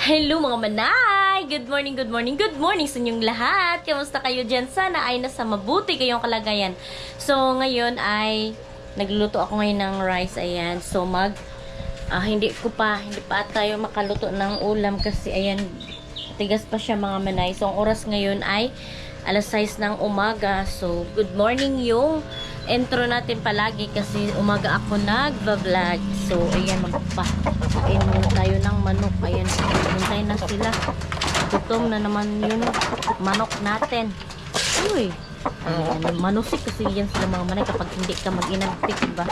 Hello mga manay! Good morning, good morning, good morning sa inyong lahat! Kamusta kayo dyan? Sana ay nasa mabuti kayong kalagayan. So, ngayon ay nagluluto ako ngayon ng rice. Ayan. So, hindi pa tayo makaluto ng ulam kasi ayan, tigas pa siya mga manay. So, ang oras ngayon ay alas 6 ng umaga. So, good morning yung intro natin palagi kasi umaga ako nagva-vlog. So, ayan, magpapain muna tayo ng manok. Ayan, hintay na sila. Gutom na naman yung manok natin. Uy, manusik kasi yan sila mga manay kapag hindi ka mag-inagtik, diba?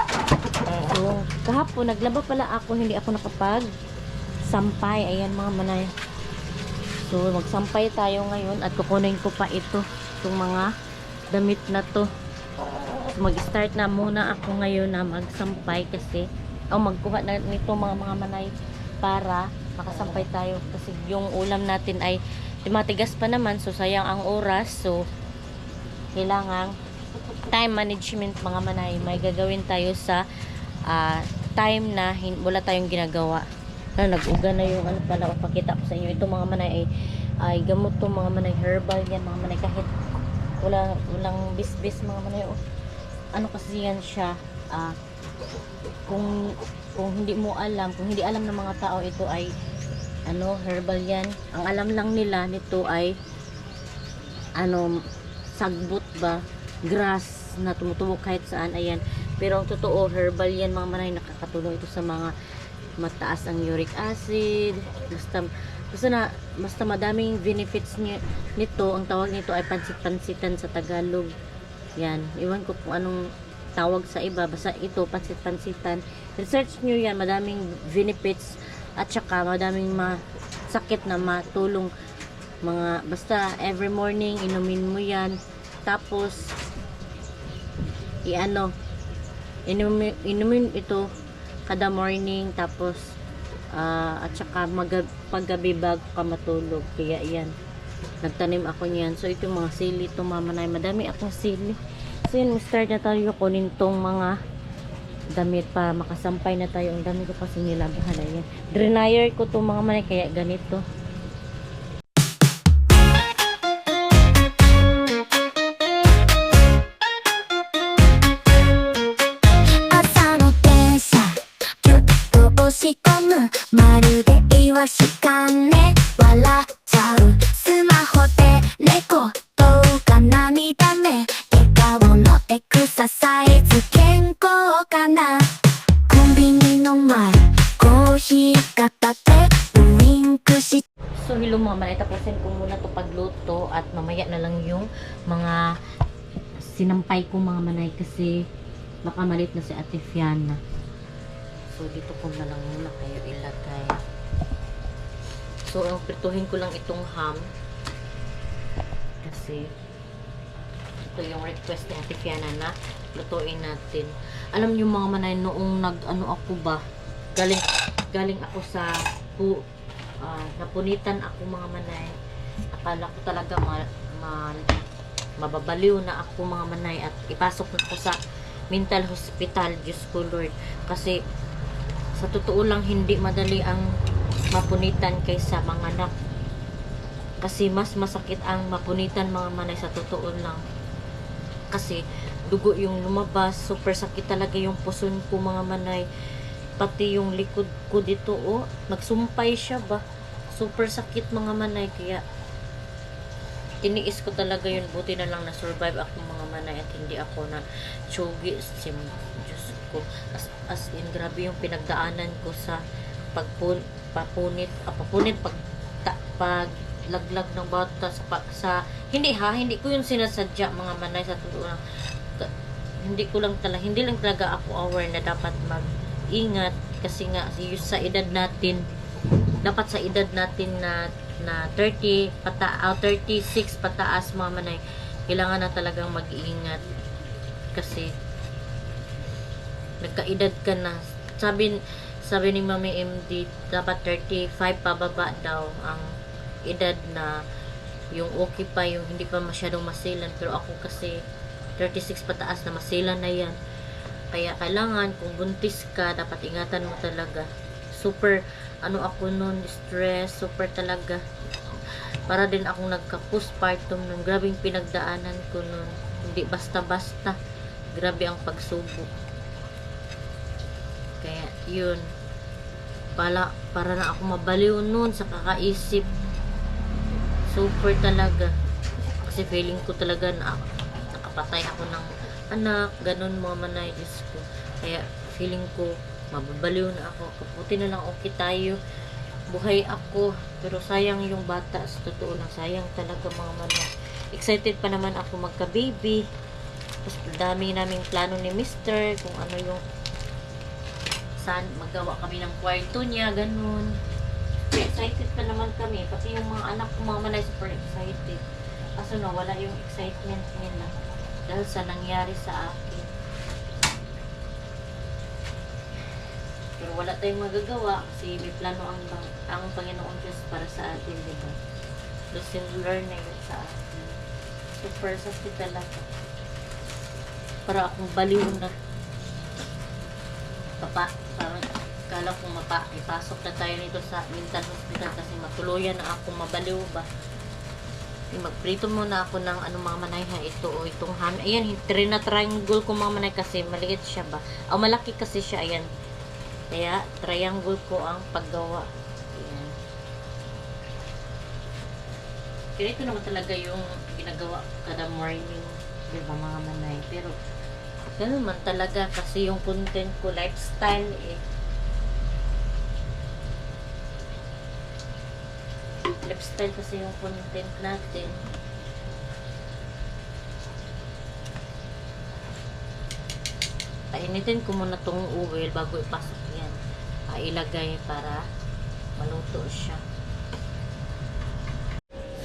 So, kahapon, naglaba pala ako, hindi ako nakapag-sampay. Ayan mga manay. So, magsampay tayo ngayon at kukunin ko pa itong mga damit na to. Mag-start na muna ako ngayon na magsampay kasi magkuha na nito mga manay para makasampay tayo kasi yung ulam natin ay matigas pa naman, so sayang ang oras. So kailangan time management mga manay, may gagawin tayo sa time na wala tayong ginagawa. Nag-uga na yung pala, pakita ko sa inyo ito mga manay ay gamot to mga manay, herbal yan mga manay, kahit walang bisbis mga manay. Ano kasi yan siya, kung hindi alam ng mga tao ito ay herbal yan. Ang alam lang nila nito ay sagbot ba, grass na tumutubo kahit saan. Ayan, pero ang totoo herbal yan mga manay. Nakakatulong ito sa mga mataas ang uric acid, basta madaming benefits nito. Ang tawag nito ay pansit-pansitan sa Tagalog. Yan, iwan ko kung anong tawag sa iba, basta ito pansit-pansitan. Research nyo yan, madaming benefits at saka madaming sakit na matulong basta every morning inumin mo yan, tapos inumin ito kada morning, tapos at saka paggabi bago ka matulog. Kaya yan, nagtanim ako niyan. So ito mga sili, ito mamanay, madami akong sili. So yun, start na tayo kunin tong mga damit para makasampay na tayo. Ang dami ko kasi nila, bahala yan. Dryer ko to mga manay, kaya ganito. So hello mga manay, tapusin ko muna to pagluto at mamaya na lang yung mga sinampay ko mga manay kasi baka malit na si Ate Fiana. So dito ko na lang muna kayo ilagay. So prituhin ko lang itong ham kasi ito yung request ni Ate Fiana na lutuin natin. Alam niyo mga manay, noong ako ba, galing ako sa napunitan ako mga manay. Akala ko talaga mababaliw na ako mga manay at ipasok na ako sa mental hospital. Diyos ko Lord, kasi sa totoo lang hindi madali ang mapunitan kaysa manganak, kasi mas masakit ang mapunitan mga manay sa totoo lang, kasi dugo yung lumabas. Super sakit talaga yung puson ko mga manay, pati yung likod ko dito, nagsumpay siya ba, super sakit mga manay. Kaya tiniis ko talaga yun, buti na lang na survive ako mga manay at hindi ako na tsugi. Diyos ko, as in grabe yung pinagdaanan ko sa papunit paglaglag ng bata sa hindi ko yun sinasadya mga manay, sa totoo lang. Hindi lang talaga ako aware na dapat ingat kasi nga sa edad natin, dapat sa edad natin na 36 pataas mga manay, kailangan na talagang mag-iingat kasi nagkaedad ka na. Sabi ni Mami MD, dapat 35 pababa daw ang edad na yung okay pa, yung hindi pa masyadong masilan. Pero ako kasi 36 pataas na masilan na yan. Kaya kailangan kung buntis ka, dapat ingatan mo talaga. Super ano ako nun, stress, super talaga. Para din akong nagka-postpartum nun. Grabe yung pinagdaanan ko nun. Hindi basta-basta. Grabe ang pagsubok. Kaya, yun. Para na ako mabaliw nun sa kakaisip. Super talaga. Kasi feeling ko talaga na nakapatay ako ng anak. Ganun mga manay ko. Kaya, feeling ko, mababaliw na ako. Kaputi na lang okay tayo. Buhay ako. Pero sayang yung bata. Sa totoo lang, sayang talaga mga manay. Excited pa naman ako magka-baby. Tapos dami naming plano ni Mister. Kung ano yung saan magawa kami ng kwarto niya. Ganun. Excited pa naman kami. Pati yung mga anak ko mga manay super excited. Kaso nawala yung excitement nila. Dahil sa nangyari sa akin. Pero wala tayong magagawa kasi may plano ang Panginoon Diyos para sa atin, di ba? Lesson learn na yun sa atin. Super sakit talaga. Para akong baliw na. Parang kala kong ipasok na tayo nito sa mental hospital kasi matuluyan na ako mabaliw ba. Magprito muna ako ng mga manay ha, ito o itong ham. Ayan, triangle ko mga manay kasi maliit siya ba. O malaki kasi siya, ayan. Kaya, triangle ko ang paggawa. Ayan. Kaya ito naman talaga yung ginagawa kada morning. Diba mga manay? Pero, ganun man talaga kasi yung content ko, lifestyle eh. Lifestyle kasi yung content natin. Painitin ko muna tong oil bago ipasok yan. Ilagay para maluto siya.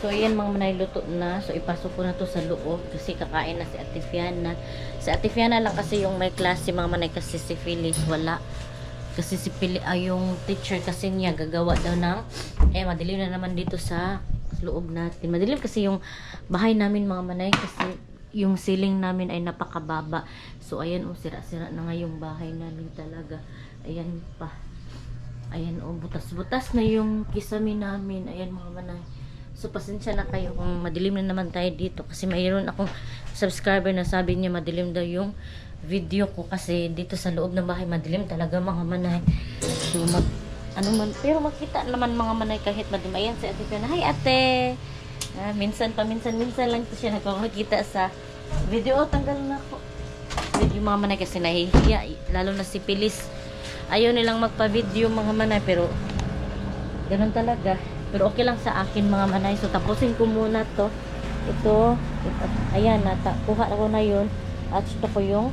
So, ayan mga manay, luto na. So, ipasok ko na to sa loob kasi kakain na si Ate Fiana. Si Ate Fiana lang kasi yung may klase mga manay kasi si Phyllis wala. Kasi si yung teacher kasi niya gagawa daw ng madilim na naman dito sa loob natin. Madilim kasi yung bahay namin mga manay kasi yung ceiling namin ay napakababa. So, ayan sira-sira na nga yung bahay namin talaga. Ayan pa. Ayan butas-butas na yung kisame namin. Ayan mga manay. So, pasensya na kayo kung madilim na naman tayo dito. Kasi mayroon akong subscriber na sabi niya madilim daw yung video ko. Kasi dito sa loob ng bahay madilim talaga mga manay. So, pero makita naman mga manay kahit madilim. Ayan si Ate Fiona. Hi ate! Minsan lang ito siya nagpapakita sa video. Tanggal na ako. Video mga manay kasi nahihiya. Lalo na si Phyllis. Ayaw nilang magpa-video mga manay. Pero, ganun talaga. Pero okay lang sa akin mga manay. So, tapusin ko muna to. Ito. Ayan, kuha ko na yun. At ito ko yung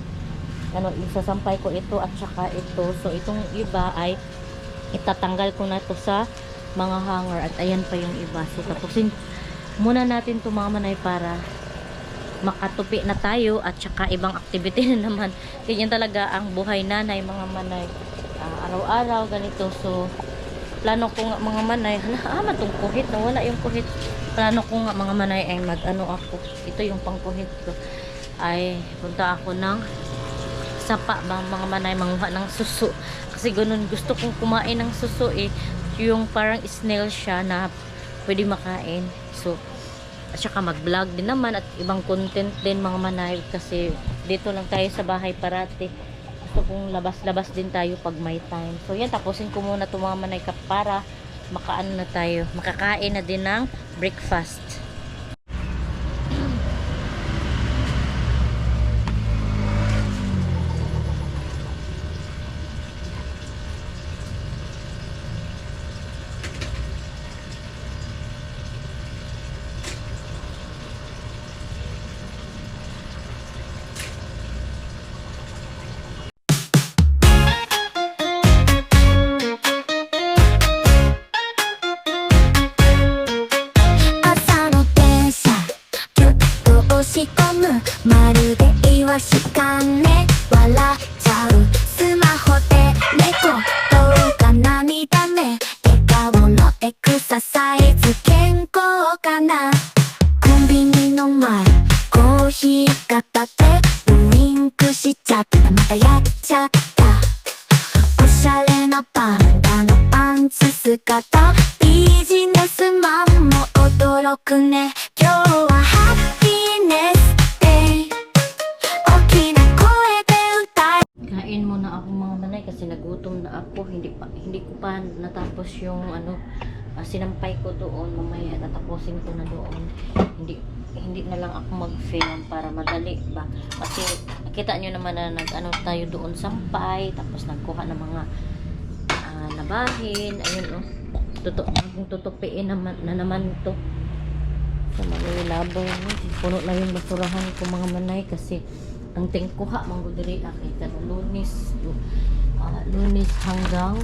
isasampay ko ito at saka ito. So, itong iba ay itatanggal ko na ito sa mga hanger. At ayan pa yung iba. So, tapusin muna natin ito mga manay para makatupi na tayo at saka ibang activity na naman. Ganyan talaga ang buhay nanay mga manay. Araw-araw ganito. So, plano ko nga mga manay, matong kuhit, nawala yung kuhit. Plano ko nga mga manay ay ako. Ito yung pangkuhit ko. Ay, punta ako ng sapa ba mga manay, manguha ng suso. Kasi ganun, gusto kong kumain ng suso eh. Yung parang snail siya na pwede makain. So, at saka mag-vlog din naman at ibang content din mga manay. Kasi dito lang tayo sa bahay parati. Gusto kong labas-labas din tayo pag may time. So yan, tapusin ko muna itong mga manay para makakain na din ng breakfast. Oしゃれなパンダのパンツよくね今日はハッピーネスデイ大きな声で歌い Kain muna ako mga manay kasi nagutom na ako. Hindi ko pa natapos yung sinampay ko doon. Mamaya tatapusin ko na doon. Hindi na lang ako mag-film para madali ba. Kasi nakita nyo naman na tayo doon sampay. Tapos nagkuha ng mga nabahin. Ayun tutupiin naman to. So malulabaw. Puno na yung basurahan ko mga manay kasi ang tingkuha manggudiri akita Lunes hanggang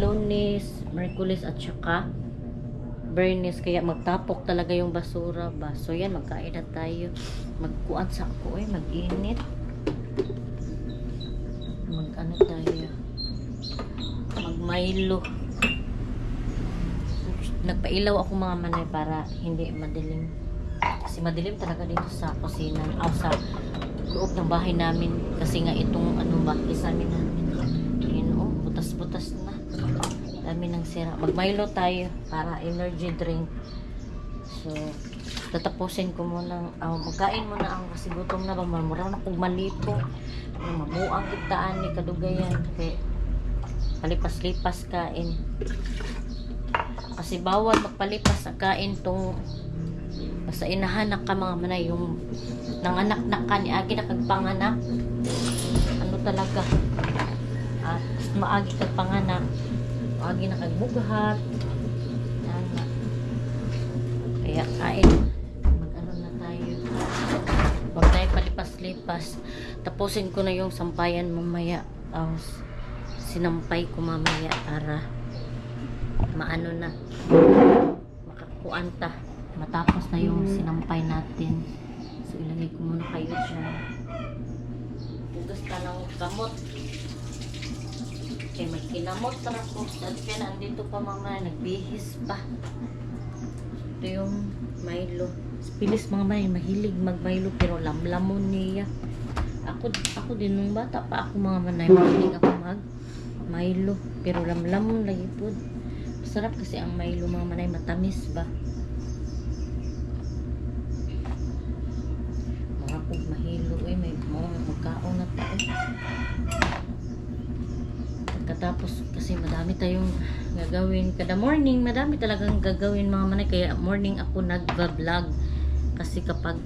Lunes, Merkulis at saka Bernes, kaya magtapok talaga yung basura ba. So yan, magkain na tayo. Magkuan sa ako mag-init. Tayo. Mag-Milo. Nagpailaw ako mga manay para hindi madilim. Kasi madilim talaga dito sa kusina sa loob ng bahay namin kasi nga itong isamin namin butas-butas na dami ng sira. Mag-Milo tayo para energy drink. So tatapusin ko muna magkain muna ako kasi gutom na ba mura na kong malito mabuang kitaan ni kadugayan kaya palipas-lipas kain kasi bawal magpalipas sa kain tong basta inahanak ka mga manay yung nanganak na ka ni agi na kagpanganak talaga maagi kagpanganak maagi na kagbugahat kaya kain na tayo huwag tayo palipas-lipas tapusin ko na yung sampayan mamaya sinampay ko mamaya para maano na makakuanta matapos na yung sinampay natin. So ilagay ko muna kayo dyan. Hugas ka ng gamot. Okay, may kinamot para ko. Dati kaya nandito pa mga nagbihis pa. Ito yung Milo. Pilis mga mahilig mag-Milo pero lamlamon niya. Ako din nung bata pa ako mga manay. Mahilig ako mag-Milo pero lamlamon lagi po. Sarap kasi ang Milo mga manay matamis ba. Mahilo may magkaon na tayo pagkatapos kasi madami tayong gagawin kada morning, madami talagang gagawin mga manay kaya morning ako nagva-vlog kasi kapag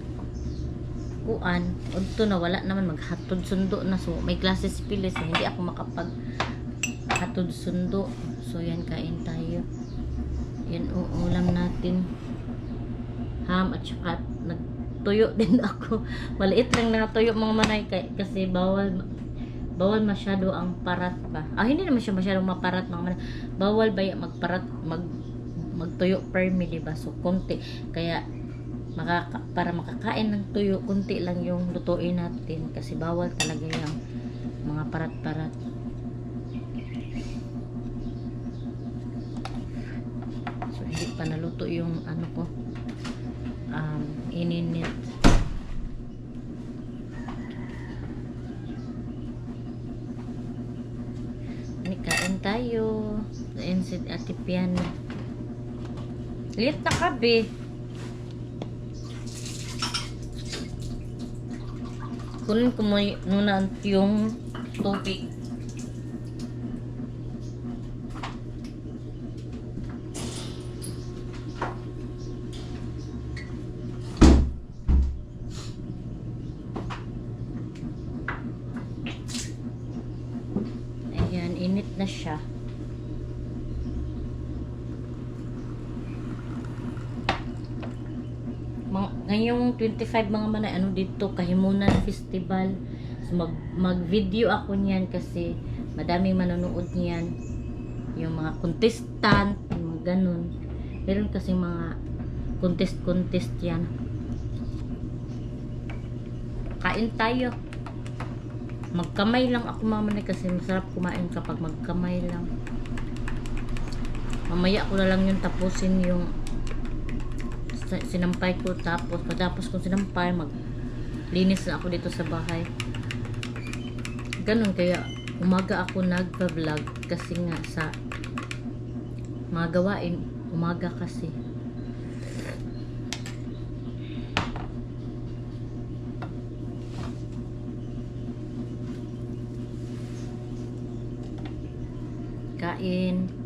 kuan udto na wala naman maghatod sundo na so may classes pilis so hindi ako makapag hatod sundo so yan kain tayo yan ulam natin ham at saka tuyo din ako. Maliit lang na tuyo mga manay kasi bawal masyado ang parat ba. Hindi naman siya masyadong maparat mga manay. Bawal ba magparat magtuyo per me, diba? So konti. Kaya para makakain ng tuyo, konti lang yung lutuin natin kasi bawal talaga yung mga parat-parat. So hindi pa naluto yung ko ininit. Kain tayo. Kain si Ate Piano. Liit na kabe. Kunin ko muna yung tubig. Init na siya. Ngayong 25 mga manay dito Kahimunan Festival. So mag-video ako niyan kasi madaming manonood niyan. Yung mga contestant, mga ganun. Meron kasi mga contest yan. Kain tayo. Magkamay lang ako mga manay kasi masarap kumain kapag magkamay lang. Mamaya ko na lang yung tapusin yung sinampay ko tapos kung sinampay maglinis na ako dito sa bahay. Ganun kaya umaga ako nagpa-vlog kasi nga sa mga gawain umaga kasi pagkain.